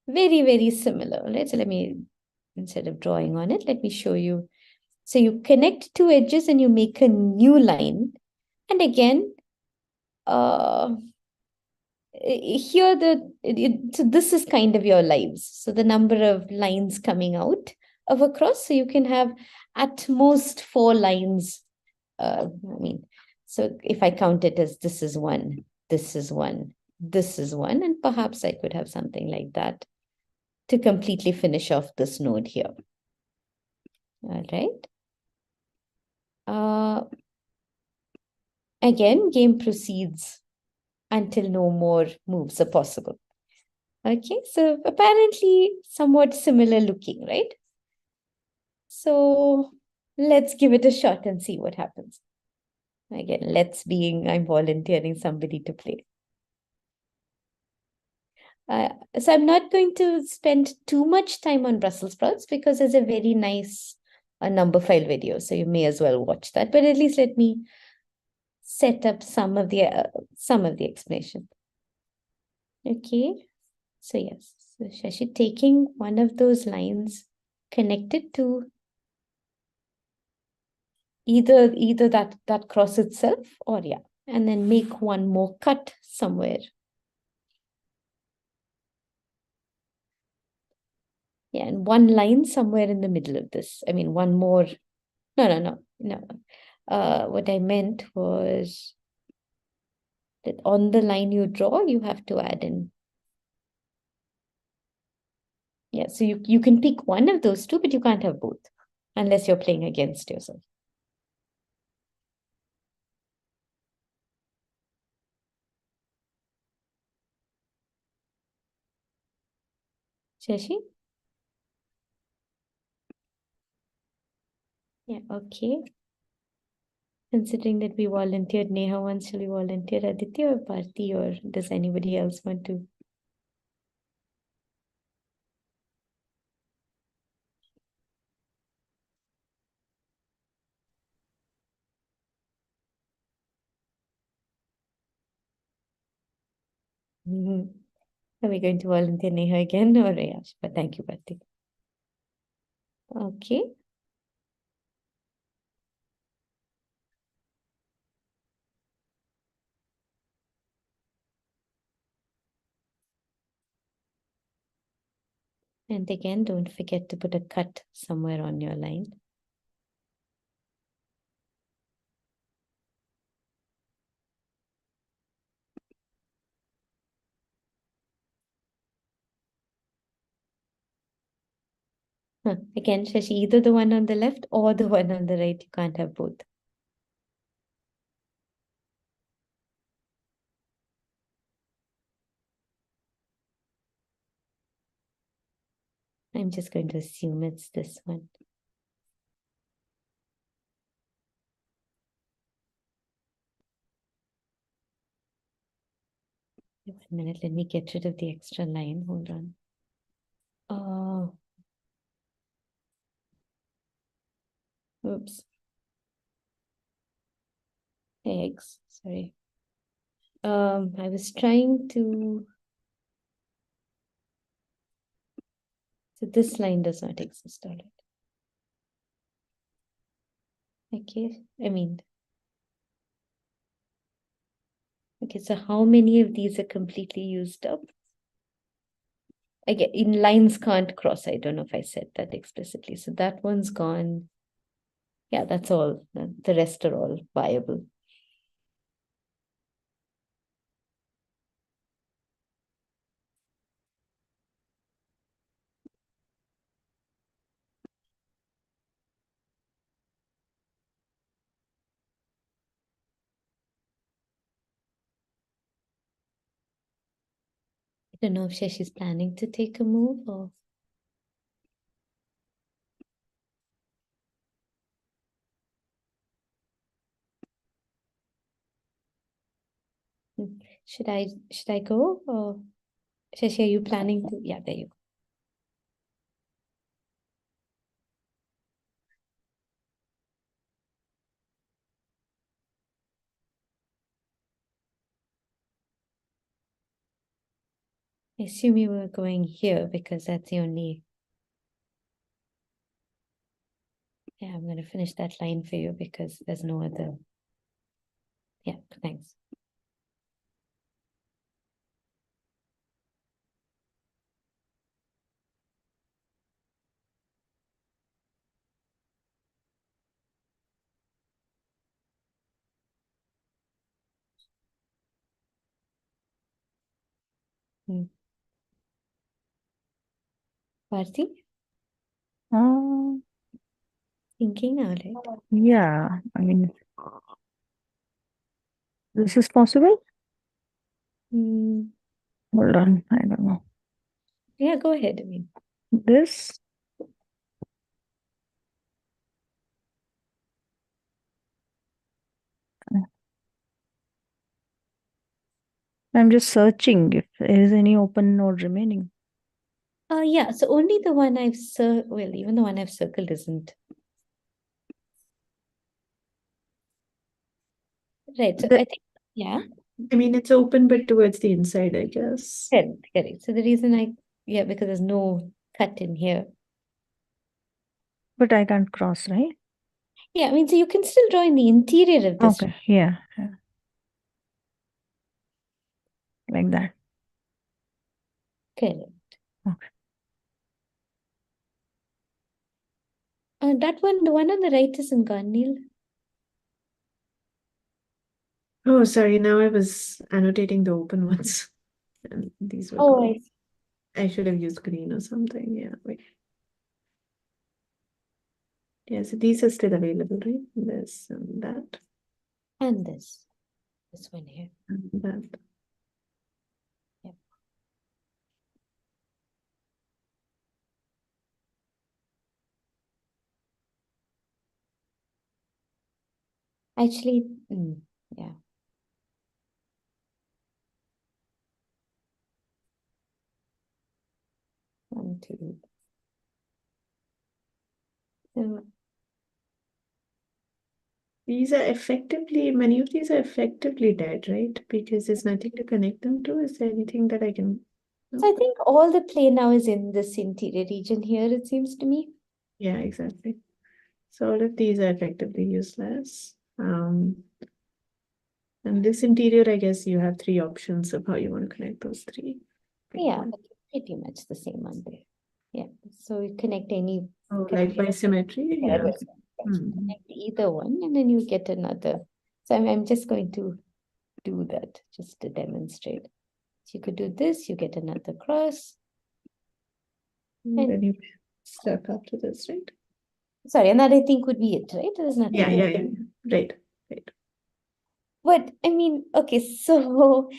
very, very similar. Right? So let me, instead of drawing on it, let me show you. So you connect two edges and you make a new line. And again, here so this is kind of your lives. So the number of lines coming out of a cross. So you can have at most 4 lines. So if I count it as this is 1, this is 1, this is 1, and perhaps I could have something like that to completely finish off this node here. All right. Again, game proceeds until no more moves are possible. Okay, so apparently somewhat similar looking, right? So let's give it a shot and see what happens. Again, let's being I'm volunteering somebody to play. So I'm not going to spend too much time on Brussels sprouts because it's a very nice number file video. So you may as well watch that. But at least let me set up some of the explanation. Okay. So yes. So Shashi taking one of those lines connected to either that cross itself or and then make one more cut somewhere. Yeah, and one line somewhere in the middle of this. I mean, one more. No. What I meant was that on the line you draw, you have to add in. Yeah, so you can pick one of those two, but you can't have both unless you're playing against yourself. Shashi? Yeah, okay. Considering that we volunteered Neha once, shall we volunteer Aditya or Bharti, or does anybody else want to? Are we going to volunteer Neha again or Yash? But thank you, Bharti. Okay. And again, don't forget to put a cut somewhere on your line. Again, Shashi, either the one on the left or the one on the right. You can't have both. I'm just going to assume it's this one. One minute, let me get rid of the extra line. Hold on. Oops. Eggs, sorry. I was trying to. So this line does not exist, all right. Okay, okay, so how many of these are completely used up? Again, in lines can't cross. I don't know if I said that explicitly. So that one's gone. Yeah, that's all. The rest are all viable. I don't know if Shashi's planning to take a move or. Should I go or Shashi, are you planning to? Yeah, there you go. I assume you were going here because that's the only. Yeah, I'm going to finish that line for you because there's no other. Yeah, thanks. Bharti, thinking all right. Yeah, I mean, this is possible. Hmm. Hold on, I don't know. Yeah, go ahead. I mean, This. I'm just searching if there is any open node remaining. yeah, so only the one I've well, even the one I've circled isn't. Right. So The- I think, yeah, I mean, it's open, but towards the inside, I guess. correct. So the reason because there's no cut in here. But I can't cross, right? Yeah, I mean, so you can still draw in the interior of this. Okay, yeah. Like that. Correct. Okay. That one, the one on the right is in Garnil. Oh, sorry. Now I was annotating the open ones. And these were Oh, gone. I should have used green or something. Yeah, wait. Yeah, so these are still available, right? This and that and this one here. and that. Yep. Actually, yeah. One, two. So, These are effectively, many of these are effectively dead, right? Because there's nothing to connect them to. Is there anything that I can? so I think all the play now is in this interior region here, it seems to me. Yeah, exactly. So all of these are effectively useless. And this interior, I guess you have three options of how you want to connect those three. Pick Yeah, one. pretty much the same on there. Yeah, so you connect any. Oh, like by symmetry, yeah. Connect either one, and then you get another. So I'm just going to do that just to demonstrate. So you could do this, you get another cross. And then you step up to this, right? Sorry, and that I think would be it, right? There's nothing. Yeah. Right. But I mean, okay, so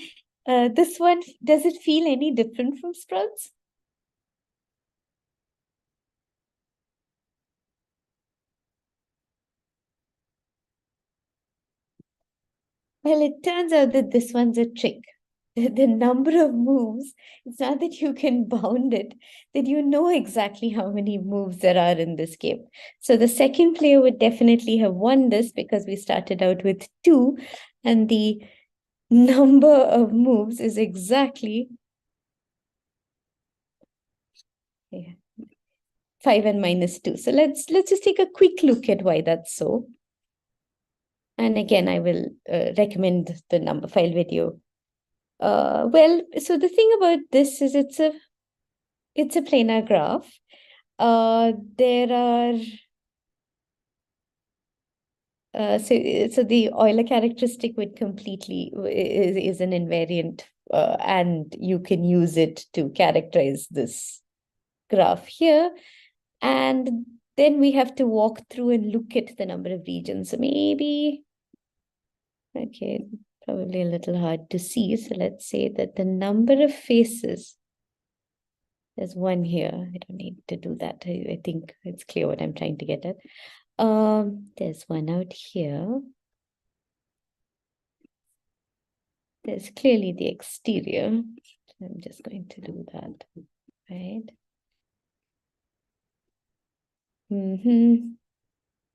this one, does it feel any different from Sprouts? Well, it turns out that this one's a trick. The number of moves, it's not that you can bound it, that you know exactly how many moves there are in this game. So the second player would definitely have won this because we started out with 2, and the number of moves is exactly 5 and minus 2. So let's just take a quick look at why that's so. And again, I will recommend the number file video. Well, so the thing about this is it's a planar graph. There are so the Euler characteristic would completely is an invariant, and you can use it to characterize this graph here. And then we have to walk through and look at the number of regions. So maybe, okay, probably a little hard to see. So let's say that the number of faces, there's one here. I don't need to do that. I think it's clear what I'm trying to get at. There's one out here. There's clearly the exterior. I'm just going to do that, right? Well,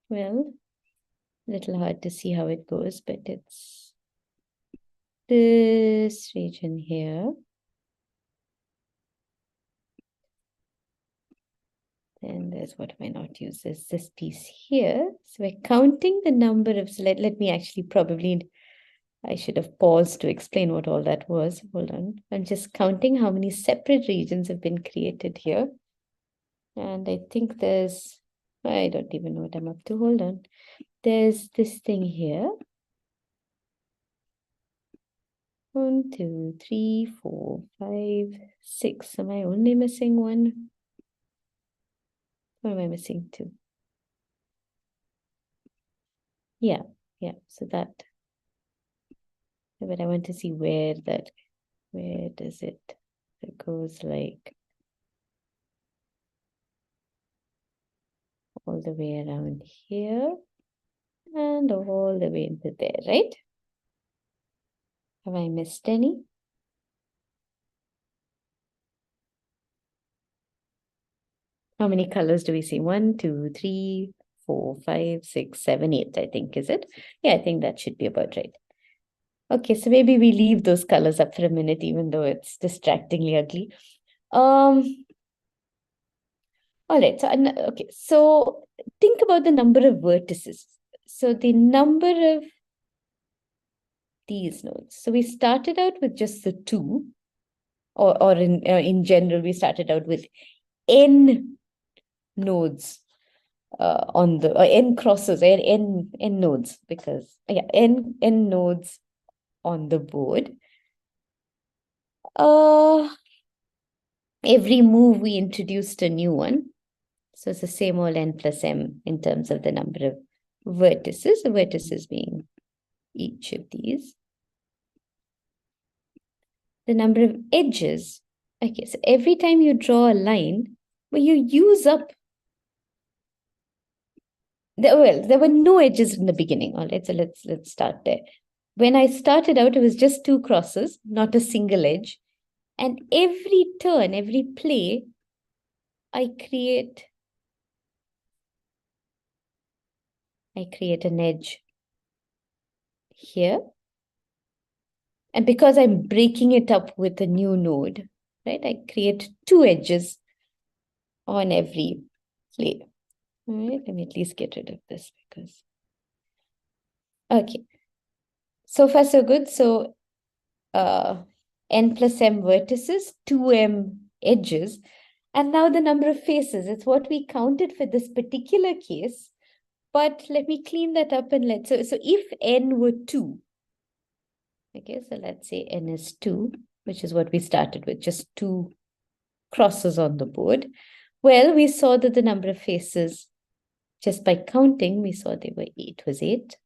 a little hard to see how it goes, but it's this region here. Then there's what am I not use? There's this piece here. So we're counting the number of, so let me actually probably, I should have paused to explain what all that was. Hold on. I'm just counting how many separate regions have been created here. And I think there's, I don't even know what I'm up to. Hold on. There's this thing here. 1, 2, 3, 4, 5, 6. Am I only missing one? Or am I missing 2? Yeah. So that, but I want to see where does it? It goes like all the way around here and all the way into there, right? Have I missed any? How many colors do we see? 1, 2, 3, 4, 5, 6, 7, 8, I think, is it? Yeah, I think that should be about right. Okay, so maybe we leave those colors up for a minute, even though it's distractingly ugly. All right, so think about the number of vertices. So the number of these nodes. So we started out with just the 2, or in general, we started out with n nodes on the n crosses, n nodes, because n nodes on the board. Every move we introduced a new one. So it's the same old n plus m in terms of the number of vertices, the vertices being each of these. The number of edges. Okay, so every time you draw a line, well, you use up. There were no edges in the beginning. All right, so let's start there. When I started out, it was just 2 crosses, not a single edge. And every turn, every play, I create an edge here. And because I'm breaking it up with a new node, right, I create 2 edges on every play. All right, let me at least get rid of this because, okay. So far, so good. So n plus m vertices, 2m edges, and now the number of faces. It's what we counted for this particular case, but let me clean that up and so if n were 2, okay, so let's say n is 2, which is what we started with, just 2 crosses on the board. Well, we saw that the number of faces, just by counting, we saw they were 8, was 8.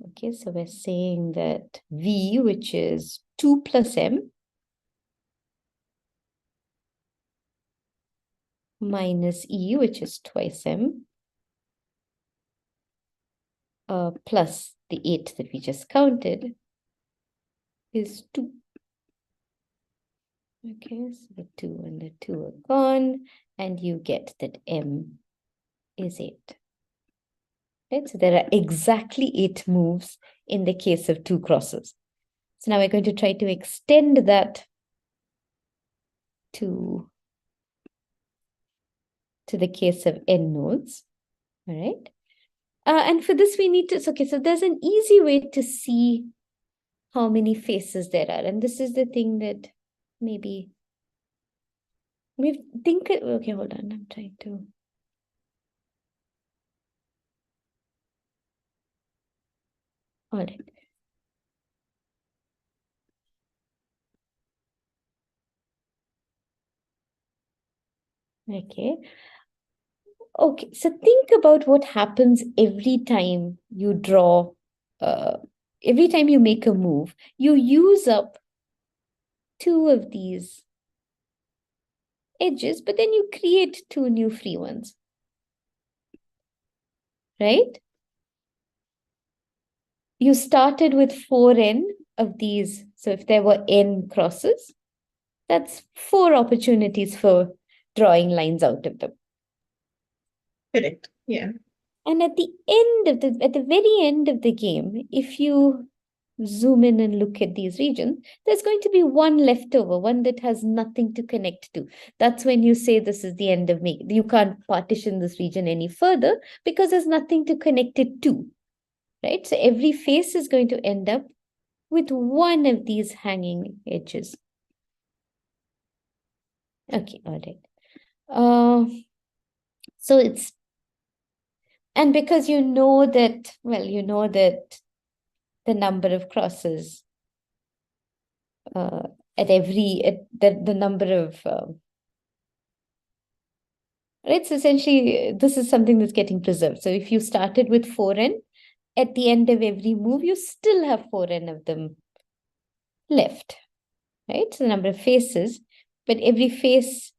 Okay, so we're saying that V, which is 2 plus M, minus E, which is twice M, plus the 8 that we just counted, is 2. Okay, so the 2 and the 2 are gone, and you get that M is 8. Right, so there are exactly 8 moves in the case of 2 crosses. So now we're going to try to extend that to the case of n nodes. All right. And for this, we need to, okay, so there's an easy way to see how many faces there are. And this is the thing that maybe we think, okay, hold on, I'm trying to. All right. Okay. Okay, so think about what happens every time you draw, every time you make a move, you use up 2 of these edges, but then you create 2 new free ones, right? You started with 4n of these. So if there were n crosses, that's 4 opportunities for drawing lines out of them. Correct. Yeah. And at the end of at the very end of the game, if you zoom in and look at these regions, there's going to be one left over, one that has nothing to connect to. That's when you say this is the end of me. You can't partition this region any further because there's nothing to connect it to, right? So every face is going to end up with one of these hanging edges. Okay, all right. So it's, and because you know that, well, you know that the number of crosses at the number of, right? So essentially, this is something that's getting preserved. So if you started with 4n, at the end of every move, you still have 4n of them left, right? So the number of faces, but every face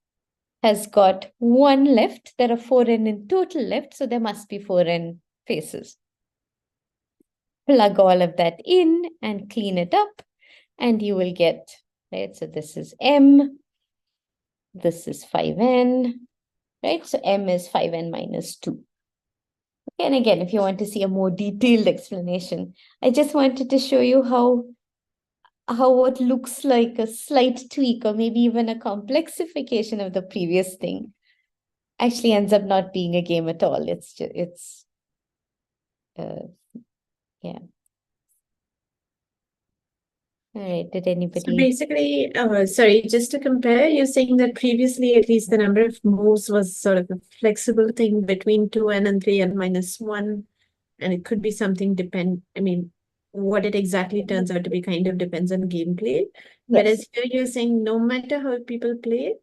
has got one left. There are 4n in total left, so there must be 4n faces. Plug all of that in and clean it up, and you will get, right? So this is m, this is 5n, right? So m is 5n minus 2. Okay, and again, if you want to see a more detailed explanation, I just wanted to show you how what looks like a slight tweak or maybe even a complexification of the previous thing actually ends up not being a game at all. It's just, yeah. All right, did So anybody? basically, sorry, just to compare, you're saying that previously at least the number of moves was sort of a flexible thing between 2n and 3n minus 1, and it could be something I mean, what it exactly turns out to be kind of depends on gameplay. Whereas here you're saying no matter how people play,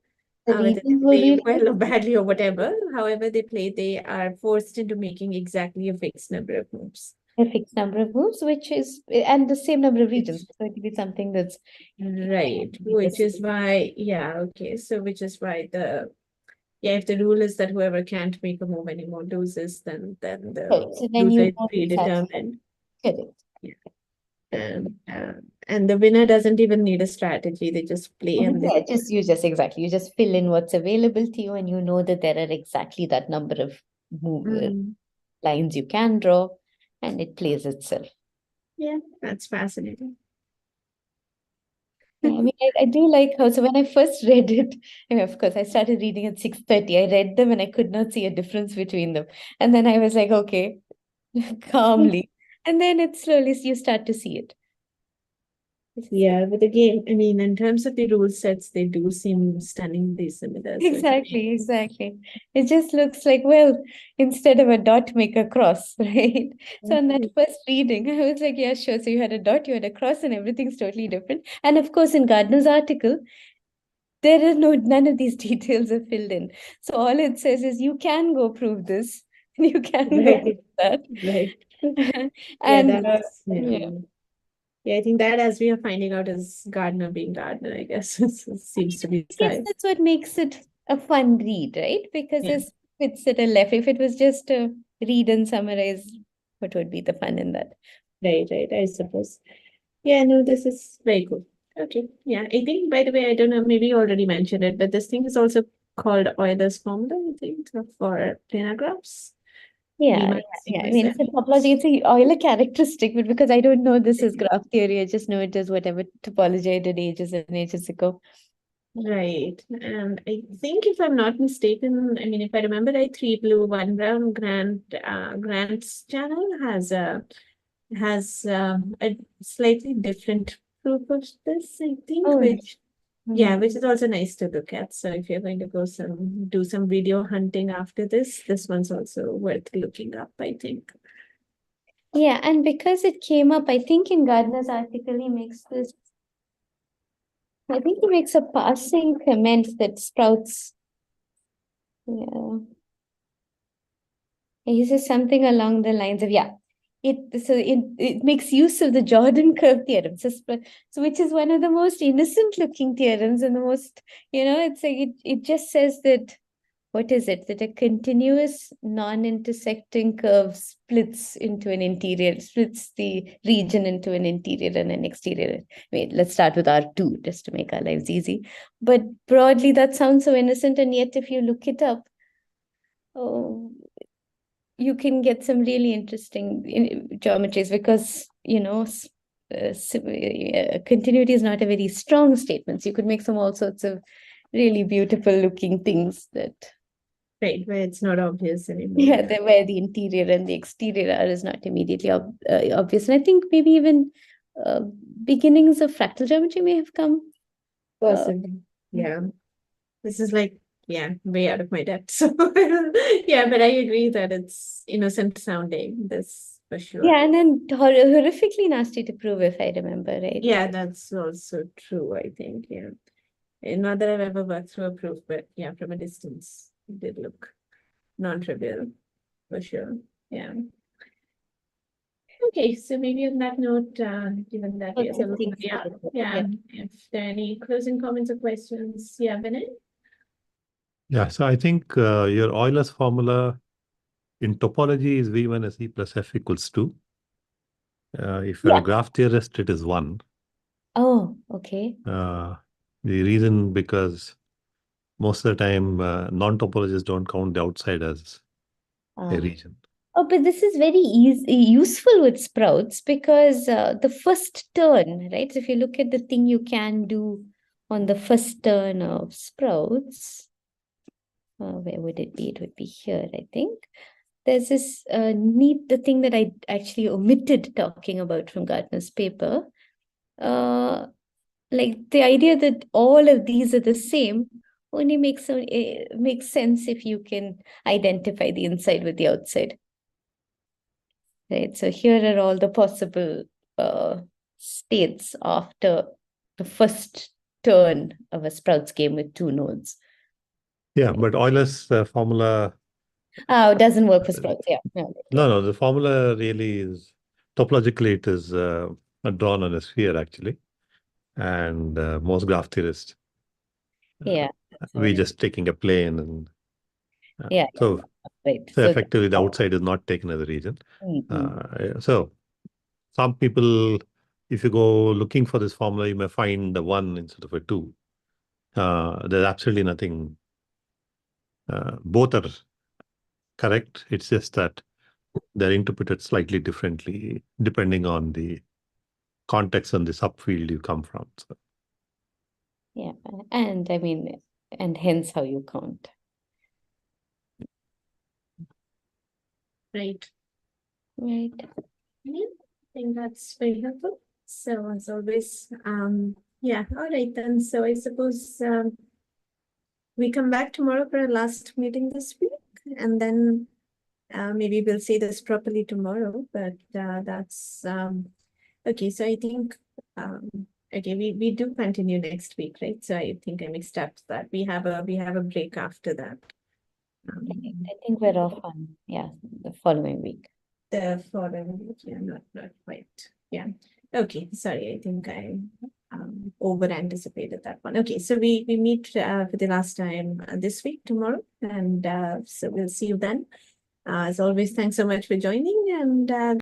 The whether they regions will play be well or badly or whatever, however they play, they are forced into making exactly a fixed number of moves. a fixed number of moves, which is, and the same number of regions. So it could be something that's Right, which is why, yeah, okay. So which is why if the rule is that whoever can't make a move anymore loses, then the correct. So then rules you are know predetermined. correct. And the winner doesn't even need a strategy. They just play and Yeah, you just fill in what's available to you, and you know that there are exactly that number of lines you can draw, and it plays itself. Yeah, that's fascinating. Yeah, I mean, I do like how, so when I first read it, I mean, of course, I started reading at 6:30. I read them and I could not see a difference between them. And then I was like, okay, calmly. And then it slowly, you start to see it. Yeah, with the game, I mean, in terms of the rule sets, they do seem stunningly similar. So Exactly. It just looks like, well, instead of a dot, make a cross, right? So on that first reading, I was like, yeah, sure. So you had a dot, you had a cross, and everything's totally different. And of course, in Gardner's article, there is none of these details are filled in. So all it says is you can go prove this, and you can go prove that. Right. And yeah, I think that as we are finding out is Gardner being Gardner, I guess. It seems to be I guess that's what makes it a fun read, right? Because there's bits that are left. If it was just a read and summarize, what would be the fun in that? Right, I suppose. Yeah, no, this is very cool. Okay. Yeah, I think, by the way, I don't know, maybe you already mentioned it, but this thing is also called Euler's formula, I think, for planar graphs. Yeah. I mean, it's a topology, it's a Euler characteristic, but because I don't know this is graph theory, I just know it is whatever topology I did ages and ages ago. Right. And I think if I'm not mistaken, I mean, if I remember right, 3 Blue, 1 Brown, Grant's channel has a slightly different proof of this, I think, which is also nice to look at. So if you're going to do some video hunting after this one's also worth looking up, I think. Yeah, and because it came up, I think in Gardner's article, he makes a passing comment that sprouts. Yeah. He says something along the lines of, it makes use of the Jordan curve theorem. So which is one of the most innocent looking theorems and the most, it's like it just says that, what is it? That a continuous non-intersecting curve splits the region into an interior and an exterior. Wait, let's start with R2 just to make our lives easy. But broadly, that sounds so innocent, and yet if you look it up, you can get some really interesting geometries because, continuity is not a very strong statement. So you could make some all sorts of really beautiful looking things that Right, where it's not obvious anymore. yeah, where the interior and the exterior are is not immediately obvious. And I think maybe even beginnings of fractal geometry may have come. Possibly. Yeah. This is like, yeah, way out of my depth. So yeah, but I agree that it's innocent sounding, this for sure. Yeah, and then horrifically nasty to prove, if I remember right. Yeah, that's also true, I think. Yeah. Not that I've ever worked through a proof, but yeah, from a distance, it did look non-trivial for sure. Yeah. Okay, so maybe on that note, given that we Okay, are thanks. yeah, if there are any closing comments or questions, yeah, Vinay? Yeah, so I think your Euler's formula in topology is V minus E plus F equals 2. If you're Yeah. a graph theorist, it is 1. Oh, okay. The reason because most of the time non-topologists don't count the outside as a region. Oh, but this is very useful with sprouts because the first turn, right? So if you look at the thing you can do on the first turn of sprouts, where would it be? It would be here, I think. There's this the thing that I actually omitted talking about from Gardner's paper. Like the idea that all of these are the same only makes sense if you can identify the inside with the outside. Right. So here are all the possible states after the first turn of a Sprouts game with 2 nodes. Yeah, but Euler's formula. Oh, it doesn't work for Sprouts. Yeah. No, the formula really is topologically it is drawn on a sphere actually, and most graph theorists. Yeah. We just taking a plane and yeah. So, right. So effectively the outside is not taken as a region. So some people, if you go looking for this formula, you may find the 1 instead of a 2. There's absolutely nothing. Both are correct. It's just that they're interpreted slightly differently depending on the context and the subfield you come from. So. Yeah, and I mean, and hence how you count. Right. Right. Yeah, I think that's very helpful. So as always, yeah, all right then. So I suppose we come back tomorrow for our last meeting this week, and then maybe we'll say this properly tomorrow, but that's okay. So I think okay, we do continue next week, right? So I think I mixed up that we have a break after that. I think we're off on the following week. The following week, yeah, not quite. Yeah. Okay, sorry, I think I over anticipated that one. Okay, so we meet for the last time this week tomorrow, and so we'll see you then. As always, thanks so much for joining, and